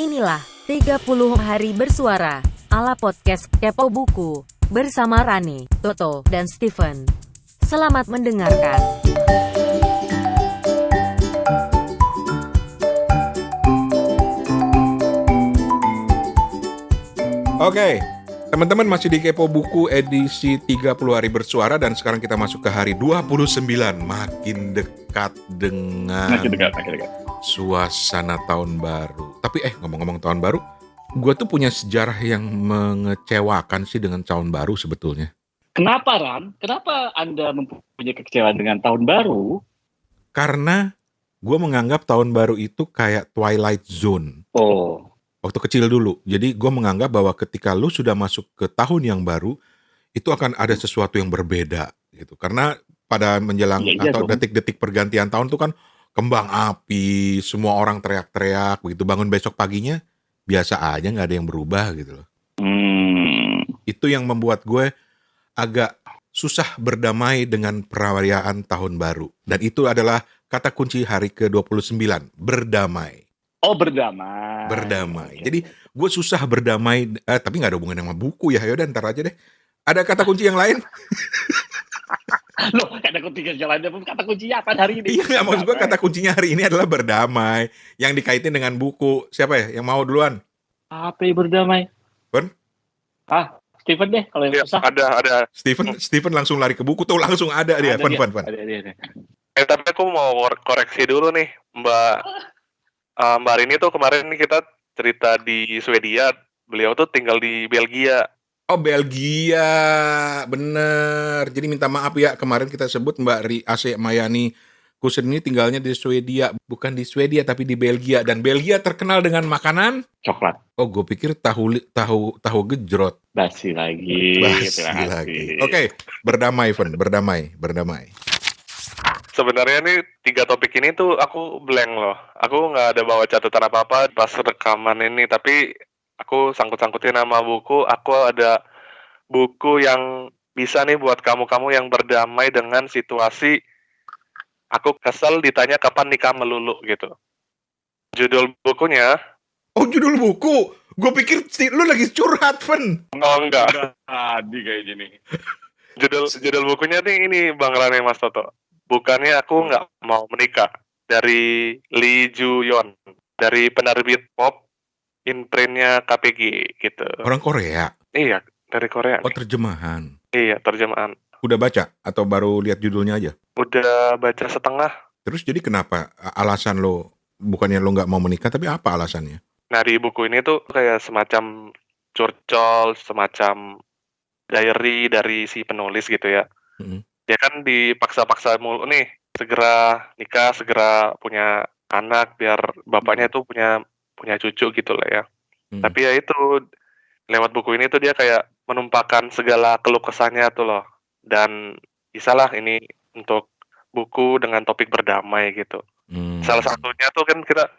Inilah 30 hari bersuara ala podcast Kepo Buku bersama Rani, Toto, dan Steven. Selamat mendengarkan. Oke, teman-teman masih di Kepo Buku edisi 30 hari bersuara dan sekarang kita masuk ke hari 29. Makin dekat dengan Makin dekat. suasana tahun baru. Tapi ngomong-ngomong tahun baru, gue tuh punya sejarah yang mengecewakan sih dengan tahun baru sebetulnya. Kenapa, Ran? Kenapa Anda mempunyai kekecewaan dengan tahun baru? Karena gue menganggap tahun baru itu kayak Twilight Zone. Oh, Waktu kecil dulu. Jadi gue menganggap bahwa ketika lu sudah masuk ke tahun yang baru, itu akan ada sesuatu yang berbeda gitu. Karena pada menjelang Iya atau dong. detik-detik pergantian tahun tuh kan kembang api, semua orang teriak-teriak, begitu bangun besok paginya biasa aja, nggak ada yang berubah gitu loh. Itu yang membuat gue agak susah berdamai dengan perayaan tahun baru. Dan itu adalah kata kunci hari ke-29, berdamai. Oh, berdamai. Berdamai. Oke. Jadi gue susah berdamai, tapi nggak ada hubungan sama buku ya. Yaudah ntar aja deh. Ada kata kunci yang lain? Loh, kata kunci jalannya pun kata kuncinya apa hari ini? Iya, maksud gue kata kuncinya hari ini adalah berdamai. Yang dikaitin dengan buku. Siapa ya yang mau duluan? Apa yang berdamai? Fen? Steven deh, kalau yang Ya, susah. ada. Steven langsung lari ke buku tuh, langsung ada dia. Fen. Ada. Tapi aku mau koreksi dulu nih, Mbak Rini tuh kemarin nih kita cerita di Swedia, beliau tuh tinggal di Belgia. Oh, Belgia, bener. Jadi minta maaf ya, kemarin kita sebut Mbak Ase Mayani Kusen ini tinggalnya di Swedia, bukan di Swedia tapi di Belgia. Dan Belgia terkenal dengan makanan. Coklat. Oh, gue pikir tahu gejrot. Basi lagi. Basi Terima kasih. lagi. Oke, berdamai, Fen. Berdamai. Sebenarnya nih 3 topik ini tuh aku blank loh. Aku nggak ada bawa catatan apa-apa pas rekaman ini, tapi aku sangkut-sangkutin nama buku. Aku ada buku yang bisa nih buat kamu-kamu yang berdamai dengan situasi aku kesel ditanya kapan nikah melulu gitu. Judul bukunya, Oh, judul buku. Gue pikir lu lagi curhat, Fen. oh enggak. Tadi kayak gini. Judul bukunya nih ini Bang Rane Mas Toto. Bukannya aku nggak mau menikah, dari Lee Ju Yeon, dari penerbit Pop, imprintnya KPG gitu. Orang Korea. Iya, dari Korea. Oh, terjemahan. Iya, terjemahan. Udah baca atau baru lihat judulnya aja? Udah baca setengah. Terus jadi kenapa alasan lo, bukannya lo nggak mau menikah, tapi apa alasannya? Nah, di buku ini tuh kayak semacam curcol, semacam diary dari si penulis gitu ya. Mm-mm. Dia kan dipaksa-paksa mulu nih, segera nikah, segera punya anak, biar bapaknya tuh punya cucu gitu lah ya. Mm. Tapi ya itu, lewat buku ini tuh dia kayak menumpahkan segala keluh kesahnya tuh loh. Dan bisalah ini untuk buku dengan topik berdamai gitu. Salah satunya tuh kan kita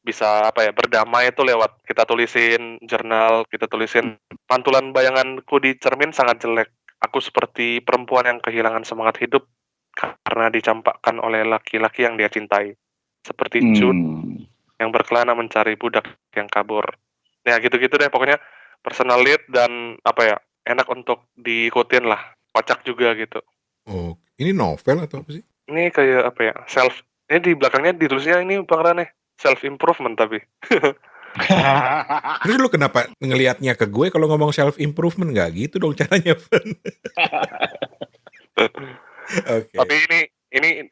bisa berdamai itu lewat kita tulisin jurnal, kita tulisin pantulan bayanganku di cermin sangat jelek. Aku seperti perempuan yang kehilangan semangat hidup karena dicampakkan oleh laki-laki yang dia cintai. Seperti Jun yang berkelana mencari budak yang kabur. Nah, gitu-gitu deh pokoknya, personal lead dan enak untuk diikutin lah. Kocak juga gitu. Oh, ini novel atau apa sih? Ini kayak ini di belakangnya ditulisnya ini Bang Rane, self improvement tapi. Terus lu kenapa ngelihatnya ke gue kalau ngomong self improvement? Nggak gitu dong caranya, Fen. Oke. Tapi ini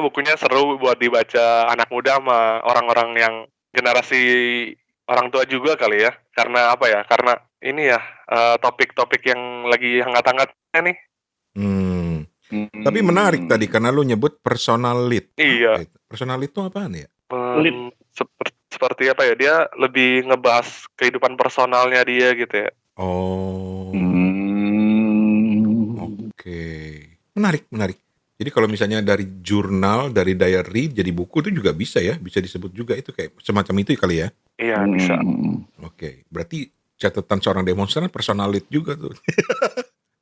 bukunya seru buat dibaca anak muda sama orang-orang yang generasi orang tua juga kali ya. Karena Karena ini ya topik-topik yang lagi hangat-hangatnya nih. Tapi menarik tadi karena lu nyebut personal lead. Iya. Apa itu? Personal lead itu apaan ya? Lead. Seperti dia lebih ngebahas kehidupan personalnya dia gitu ya. Oh, oke. Menarik. Jadi kalau misalnya dari jurnal, dari diary jadi buku itu juga bisa ya, bisa disebut juga itu kayak semacam itu kali ya. Iya, bisa. Oke, berarti catatan seorang demonstran personal lead juga tuh.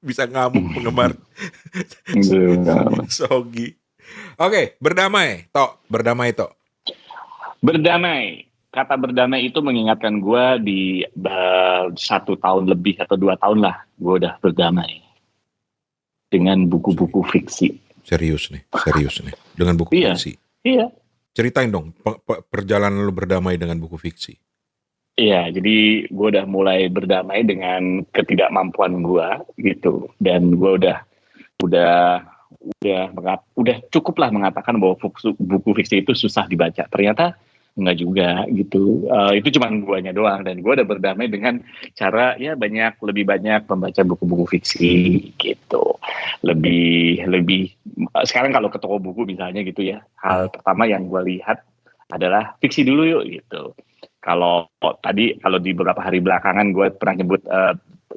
Bisa ngamuk penggemar Sogi. Oke, berdamai, Tok. Berdamai. kata berdamai itu mengingatkan gue di 1 tahun lebih atau 2 tahun lah, gue udah berdamai dengan buku-buku fiksi. Serius nih. Dengan buku Iya. fiksi. Iya. Ceritain dong perjalanan lu berdamai dengan buku fiksi. Iya, jadi gue udah mulai berdamai dengan ketidakmampuan gue gitu, dan gue udah cukup lah mengatakan bahwa buku fiksi itu susah dibaca. Ternyata enggak juga gitu. Itu cuma guanya doang, dan gue udah berdamai dengan cara ya lebih banyak membaca buku-buku fiksi gitu. Lebih sekarang kalau ke toko buku misalnya gitu ya, hal pertama yang gue lihat adalah fiksi dulu yuk gitu. Kalau di beberapa hari belakangan gue pernah nyebut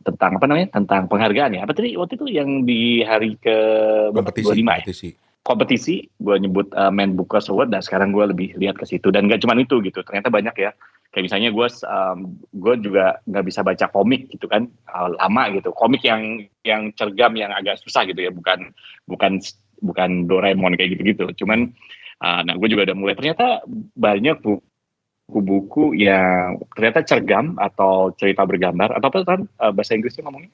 tentang tentang penghargaan ya. Apa tadi waktu itu yang di hari ke 25 kompetisi gue nyebut Man Bookers Award, dan sekarang gue lebih lihat ke situ. Dan gak cuma itu gitu, ternyata banyak ya. Kayak misalnya gue juga nggak bisa baca komik gitu kan, lama gitu. Komik yang cergam, yang agak susah gitu ya, bukan Doraemon kayak gitu-gitu. Cuman gue juga udah mulai, ternyata banyak buku-buku yang ternyata cergam atau cerita bergambar atau apa kan bahasa Inggrisnya ngomongnya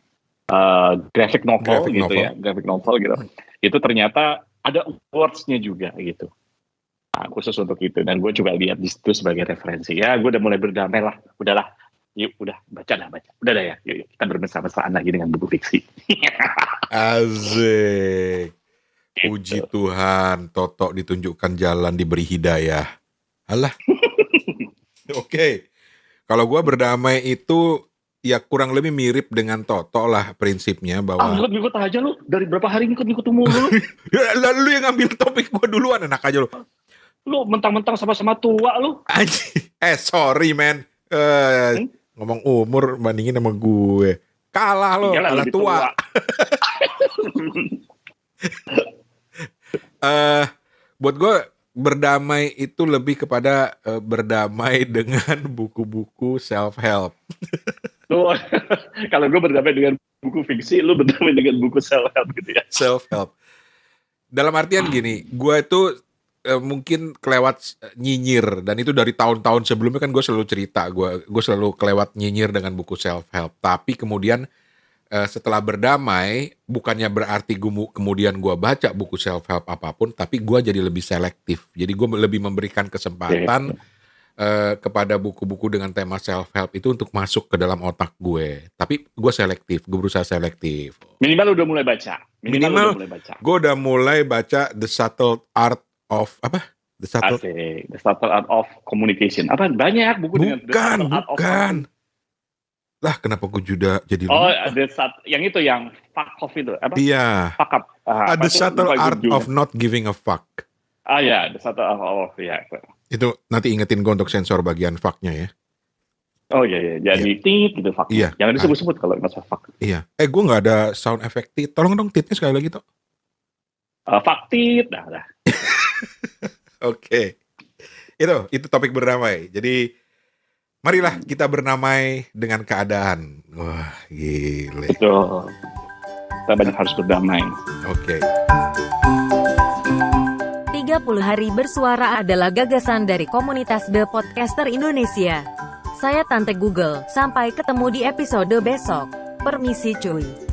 graphic novel gitu. Ya, graphic novel gitu. Itu ternyata ada awards-nya juga gitu. Khusus untuk itu, dan gue juga lihat di situ sebagai referensi. Ya, gue udah mulai berdamai lah. Udahlah, yuk baca. Udah dah ya, yuk kita bermesra-mesraan lagi dengan buku fiksi. Asik. Puji Tuhan, Toto ditunjukkan jalan, diberi hidayah. Alah. Oke. Kalau gue berdamai itu ya kurang lebih mirip dengan Toto lah prinsipnya, bahwa ngikut aja lu. Dari berapa hari ngikut mulu. Lalu lu yang ngambil topik gue duluan, enak aja lu. Lu mentang-mentang sama-sama tua lu. Sorry man. Ngomong umur bandingin sama gue. Kalah lo, kalah tua. Buat gue berdamai itu lebih kepada berdamai dengan buku-buku self-help. Kalau gue berdamai dengan buku fiksi, lu berdamai dengan buku self-help gitu ya. Self-help. Dalam artian gini, gue itu mungkin kelewat nyinyir, dan itu dari tahun-tahun sebelumnya kan gue selalu cerita, gue selalu kelewat nyinyir dengan buku self-help. Tapi kemudian setelah berdamai, bukannya berarti kemudian gue baca buku self-help apapun, tapi gue jadi lebih selektif. Jadi gue lebih memberikan kesempatan kepada buku-buku dengan tema self-help itu untuk masuk ke dalam otak gue. Tapi gue selektif, gue berusaha selektif. Minimal udah mulai baca. Gue udah mulai baca The Subtle Art of The Subtle Art of Communication. Apa banyak buku dengan The Subtle Art of Lah kenapa gue juga jadi yang itu yang fuck off itu apa? Iya. Fuck up. The Subtle Art of Not Giving a Fuck. Ya, The Subtle Art of ya. Itu nanti ingetin gue untuk sensor bagian fuck-nya ya. Oh iya. Jadi tit gitu fuck. Iya. Jangan disebut-sebut kalau masalah fuck. Iya. Gue nggak ada sound effect tit. Tolong dong titnya sekali lagi tuh. Fuck tit. Dah. Oke. Itu topik berdamai. Jadi marilah kita berdamai dengan keadaan. Wah, gile. Betul. Kita banyak harus berdamai. Oke. 30 hari bersuara adalah gagasan dari komunitas The Podcaster Indonesia. Saya Tante Google, sampai ketemu di episode besok. Permisi cuy.